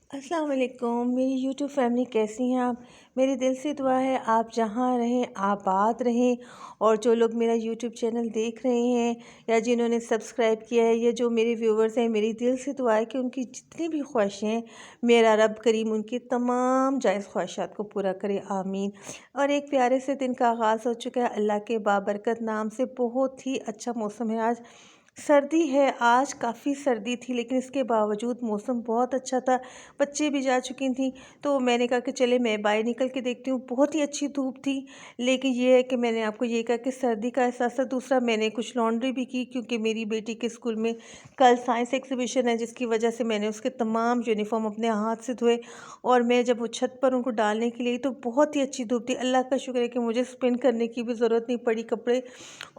अस्सलाम वालेकुम। मेरी यूट्यूब फैमिली कैसी हैं आप? मेरी दिल से दुआ है आप जहाँ रहें आबाद रहें। और जो लोग मेरा यूट्यूब चैनल देख रहे हैं या जिन्होंने सब्सक्राइब किया है या जो मेरे व्यूवर्स हैं, मेरी दिल से दुआ है कि उनकी जितनी भी ख्वाहिशें हैं मेरा रब करीम उनकी तमाम जायज़ ख्वाहिशात को पूरा करे, आमीन। और एक प्यारे से दिन का आगाज़ हो चुका है अल्लाह के बाबरकत नाम से। बहुत ही अच्छा मौसम है आज। सर्दी है, आज काफ़ी सर्दी थी लेकिन इसके बावजूद मौसम बहुत अच्छा था। बच्चे भी जा चुकी थी तो मैंने कहा कि चले मैं बाहर निकल के देखती हूँ। बहुत ही अच्छी धूप थी लेकिन ये है कि मैंने आपको ये कहा कि सर्दी का एहसास था। दूसरा मैंने कुछ लॉन्ड्री भी की क्योंकि मेरी बेटी के स्कूल में कल साइंस एग्जीबिशन है, जिसकी वजह से मैंने उसके तमाम यूनिफॉर्म अपने हाथ से धोए। और मैं जब वो छत पर उनको डालने के लिए तो बहुत ही अच्छी धूप थी। अल्लाह का शुक्र है कि मुझे स्पिन करने की भी ज़रूरत नहीं पड़ी कपड़े,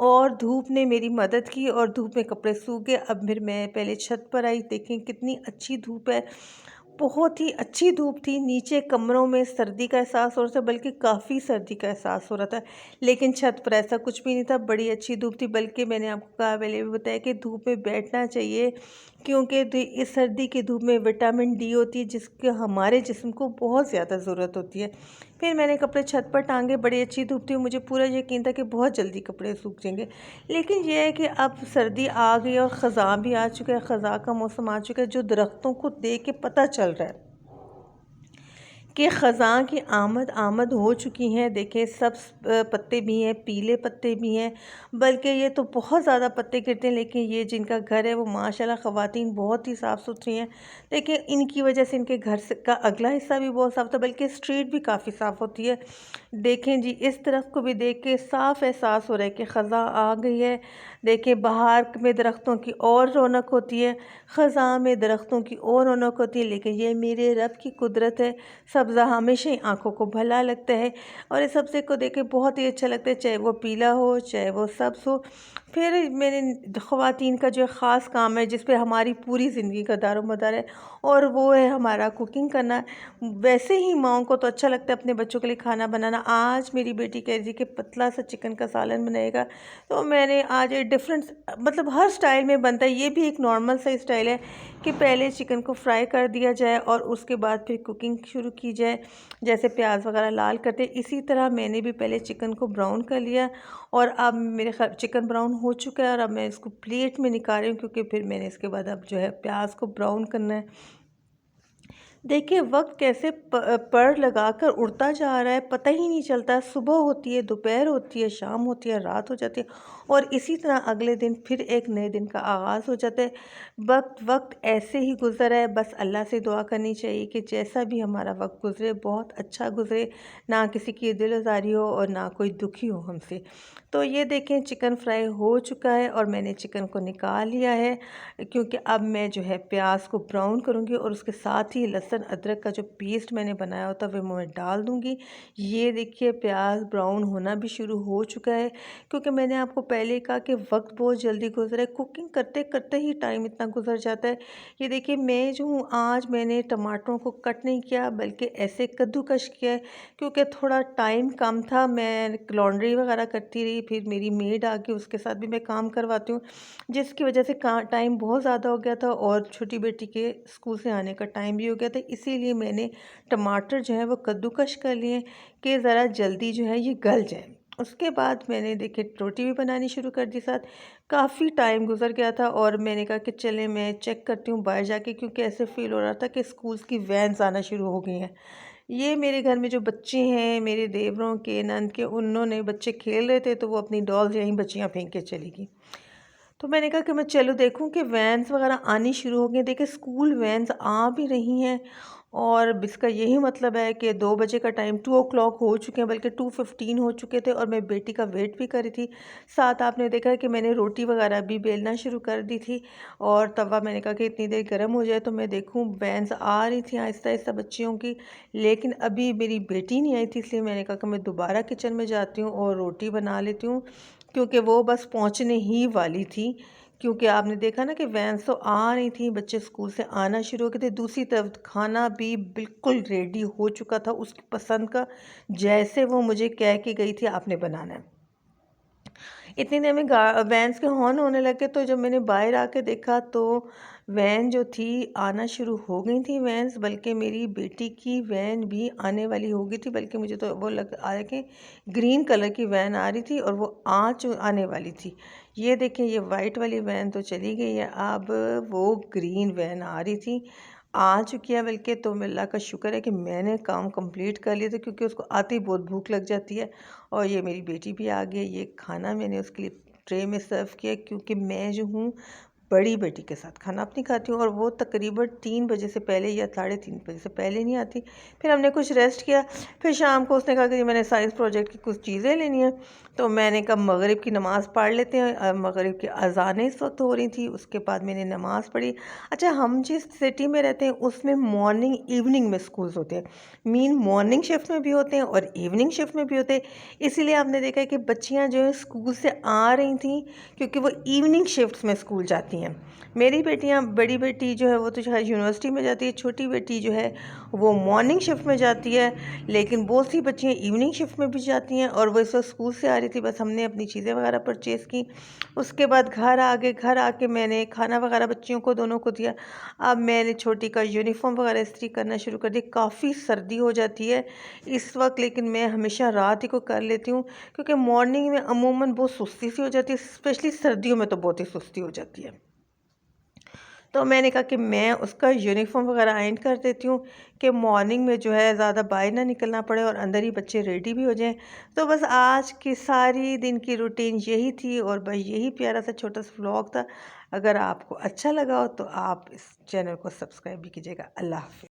और धूप ने मेरी मदद की और धूप में कपड़े सूख गए। अब फिर मैं पहले छत पर आई, देखें कितनी अच्छी धूप है। बहुत ही अच्छी धूप थी। नीचे कमरों में सर्दी का एहसास हो रहा था, बल्कि काफ़ी सर्दी का एहसास हो रहा था, लेकिन छत पर ऐसा कुछ भी नहीं था। बड़ी अच्छी धूप थी, बल्कि मैंने आपको कहा पहले भी बताया कि धूप में बैठना चाहिए क्योंकि इस सर्दी की धूप में विटामिन डी होती है जिसकी हमारे जिस्म को बहुत ज़्यादा ज़रूरत होती है। फिर मैंने कपड़े छत पर टांगे। बड़ी अच्छी धूप थी, मुझे पूरा यकीन था कि बहुत जल्दी कपड़े सूख जाएंगे, लेकिन यह है कि अब सर्दी आ गई और ख़ज़ां भी आ चुका है। ख़ज़ां का मौसम आ चुका है, जो दरख्तों को देख के पता चल रहा है कि ख़ज़ां की आमद हो चुकी हैं। देखें सब पत्ते भी हैं, पीले पत्ते भी हैं, बल्कि ये तो बहुत ज़्यादा पत्ते गिरते हैं। लेकिन ये जिनका घर है वो माशाल्लाह ख़वातीन बहुत ही साफ़ सुथरी हैं। देखिए इनकी वजह से इनके घर से का अगला हिस्सा भी बहुत साफ़ था, बल्कि स्ट्रीट भी काफ़ी साफ़ होती है। देखें जी, इस तरफ को भी देख के साफ़ एहसास हो रहा है कि ख़ज़ां आ गई है। देखें बाहर में दरख्तों की और रौनक होती है, ख़ज़ां में दरख्तों की और रौनक होती है, लेकिन ये मेरे रब की कुदरत है। सब्ज़ा हमेशा ही आँखों को भला लगता है और इस सब्ज़े को देख के बहुत ही अच्छा लगता है, चाहे वो पीला हो चाहे वो सब्ज़ हो। फिर मैंने ख़वातीन का जो ख़ास काम है जिस पे हमारी पूरी ज़िंदगी का दारोमदार है, और वो है हमारा कुकिंग करना। वैसे ही माँओं को तो अच्छा लगता है अपने बच्चों के लिए खाना बनाना। आज मेरी बेटी कह रही थी कि पतला सा चिकन का सालन बनाएगा, तो मैंने आज एक डिफरेंट, मतलब हर स्टाइल में बनता है, ये भी एक नॉर्मल सा स्टाइल है कि पहले चिकन को फ्राई कर दिया जाए और उसके बाद फिर कुकिंग शुरू की जाए, जैसे प्याज वगैरह लाल करते। इसी तरह मैंने भी पहले चिकन को ब्राउन कर लिया और अब मेरे ख्याल चिकन ब्राउन हो चुका है और अब मैं इसको प्लेट में निकाल रही हूँ क्योंकि फिर मैंने इसके बाद अब जो है प्याज को ब्राउन करना है। देखिए वक्त कैसे पड़ लगाकर उड़ता जा रहा है, पता ही नहीं चलता। सुबह होती है, दोपहर होती है, शाम होती है, रात हो जाती है, और इसी तरह अगले दिन फिर एक नए दिन का आगाज़ हो जाता है। वक्त वक्त ऐसे ही गुज़र है। बस अल्लाह से दुआ करनी चाहिए कि जैसा भी हमारा वक्त गुज़रे बहुत अच्छा गुज़रे, ना किसी की दिल आज़ारी हो और ना कोई दुखी हो हमसे। तो ये देखें चिकन फ्राई हो चुका है और मैंने चिकन को निकाल लिया है क्योंकि अब मैं जो है प्याज को ब्राउन करूँगी और उसके साथ ही लहसुन अदरक का जो पेस्ट मैंने बनाया होता है वो मैं डाल दूँगी। ये देखिए प्याज ब्राउन होना भी शुरू हो चुका है, क्योंकि मैंने आपको पहले कहा कि वक्त बहुत जल्दी गुजरा है, कुकिंग करते करते ही टाइम इतना गुजर जाता है। ये देखिए मैं जो हूँ आज मैंने टमाटरों को कट नहीं किया बल्कि ऐसे कद्दूकश किया है, क्योंकि थोड़ा टाइम कम था। मैं लॉन्ड्री वगैरह करती रही, फिर मेरी मेड आ गई, उसके साथ भी मैं काम करवाती हूँ, जिसकी वजह से का टाइम बहुत ज़्यादा हो गया था और छोटी बेटी के स्कूल से आने का टाइम भी हो गया था। इसीलिए मैंने टमाटर जो है वो कद्दूकश कर लिए कि ज़रा जल्दी जो है ये गल जाए। उसके बाद मैंने देखिए रोटी भी बनानी शुरू कर दी साथ। काफ़ी टाइम गुजर गया था और मैंने कहा कि चले मैं चेक करती हूँ बाहर जाके, क्योंकि ऐसे फ़ील हो रहा था कि स्कूल्स की वैन्स आना शुरू हो गई हैं। ये मेरे घर में जो बच्चे हैं मेरे देवरों के, नंद के, उन्होंने बच्चे खेल रहे थे तो वो अपनी डॉल्स यहीं बच्चियाँ फेंक के चली गई। तो मैंने कहा कि मैं चलो देखूं कि वैन्स वगैरह आनी शुरू हो गई। देखिए स्कूल वैन्स आ भी रही हैं और इसका यही मतलब है कि 2 बजे का टाइम 2 o'clock हो चुके हैं, बल्कि 2:15 हो चुके थे और मैं बेटी का वेट भी कर रही थी। साथ आपने देखा कि मैंने रोटी वगैरह भी बेलना शुरू कर दी थी और तवा मैंने कहा कि इतनी देर गर्म हो जाए तो मैं देखूं। वैन्स आ रही थी आहिस्ता आहिस्ता बच्चियों की, लेकिन अभी मेरी बेटी नहीं आई थी, इसलिए मैंने कहा कि मैं दोबारा किचन में जाती हूँ और रोटी बना लेती हूँ, क्योंकि वो बस पहुंचने ही वाली थी। क्योंकि आपने देखा ना कि वैन्स तो आ रही थी, बच्चे स्कूल से आना शुरू हो गए थे। दूसरी तरफ खाना भी बिल्कुल रेडी हो चुका था उसकी पसंद का, जैसे वो मुझे कह के गई थी आपने बनाना है। इतनी देर में वैन्स के हॉर्न होने लगे, तो जब मैंने बाहर आके देखा तो वैन जो थी आना शुरू हो गई थी वैन्स, बल्कि मेरी बेटी की वैन भी आने वाली हो गई थी, बल्कि मुझे तो वो लग आ रहा कि ग्रीन कलर की वैन आ रही थी और वो आने वाली थी। ये देखें, ये वाइट वाली वैन तो चली गई है, अब वो ग्रीन वैन आ रही थी, आ चुकी है बल्कि। तो अल्लाह का शुक्र है कि मैंने काम कंप्लीट कर लिया था, क्योंकि उसको आते ही बहुत भूख लग जाती है। और ये मेरी बेटी भी आ गई। ये खाना मैंने उसके लिए ट्रे में सर्व किया, क्योंकि मैं जो हूँ बड़ी बेटी के साथ खाना अपनी खाती हूँ, और वो तकरीबन 3 बजे से पहले या 3:30 बजे से पहले नहीं आती। फिर हमने कुछ रेस्ट किया, फिर शाम को उसने कहा कि मैंने साइंस प्रोजेक्ट की कुछ चीज़ें लेनी है, तो मैंने कहा मगरिब की नमाज़ पढ़ लेते हैं। मगरिब की अज़ानें इस वक्त हो रही थी, उसके बाद मैंने नमाज़ पढ़ी। अच्छा, हम जिस सिटी में रहते हैं उसमें मॉर्निंग इवनिंग में स्कूल्स होते हैं, मीन मॉर्निंग शिफ्ट में भी होते हैं और इवनिंग शिफ्ट में भी होते हैं। इसीलिए आपने देखा है कि बच्चियाँ जो है स्कूल से आ रही थी, क्योंकि वो इवनिंग शिफ्ट्स में स्कूल जाती हैं। मेरी बेटियां, बड़ी बेटी जो है वो तो शायद यूनिवर्सिटी में जाती है, छोटी बेटी जो है वो मॉर्निंग शिफ्ट में जाती है, लेकिन बहुत सी बच्चियां इवनिंग शिफ्ट में भी जाती हैं। और वो इस वक्त स्कूल से आ रही थी, बस हमने अपनी चीज़ें वगैरह परचेज़ की, उसके बाद घर आ गए। घर आके मैंने खाना वगैरह बच्चियों को दोनों को दिया। अब मैंने छोटी का यूनिफॉर्म वगैरह इस्त्री करना शुरू कर दी। काफ़ी सर्दी हो जाती है इस वक्त, लेकिन मैं हमेशा रात ही को कर लेती हूँ, क्योंकि मॉर्निंग में अमूमन बहुत सुस्ती सी हो जाती है, स्पेशली सर्दियों में तो बहुत ही सुस्ती हो जाती है। तो मैंने कहा कि मैं उसका यूनिफॉर्म वगैरह आयरन कर देती हूँ, कि मॉर्निंग में जो है ज़्यादा बाहर ना निकलना पड़े और अंदर ही बच्चे रेडी भी हो जाएं। तो बस आज की सारी दिन की रूटीन यही थी, और भाई यही प्यारा सा छोटा सा व्लॉग था। अगर आपको अच्छा लगा हो तो आप इस चैनल को सब्सक्राइब भी कीजिएगा। अल्लाह हाफ़िज़।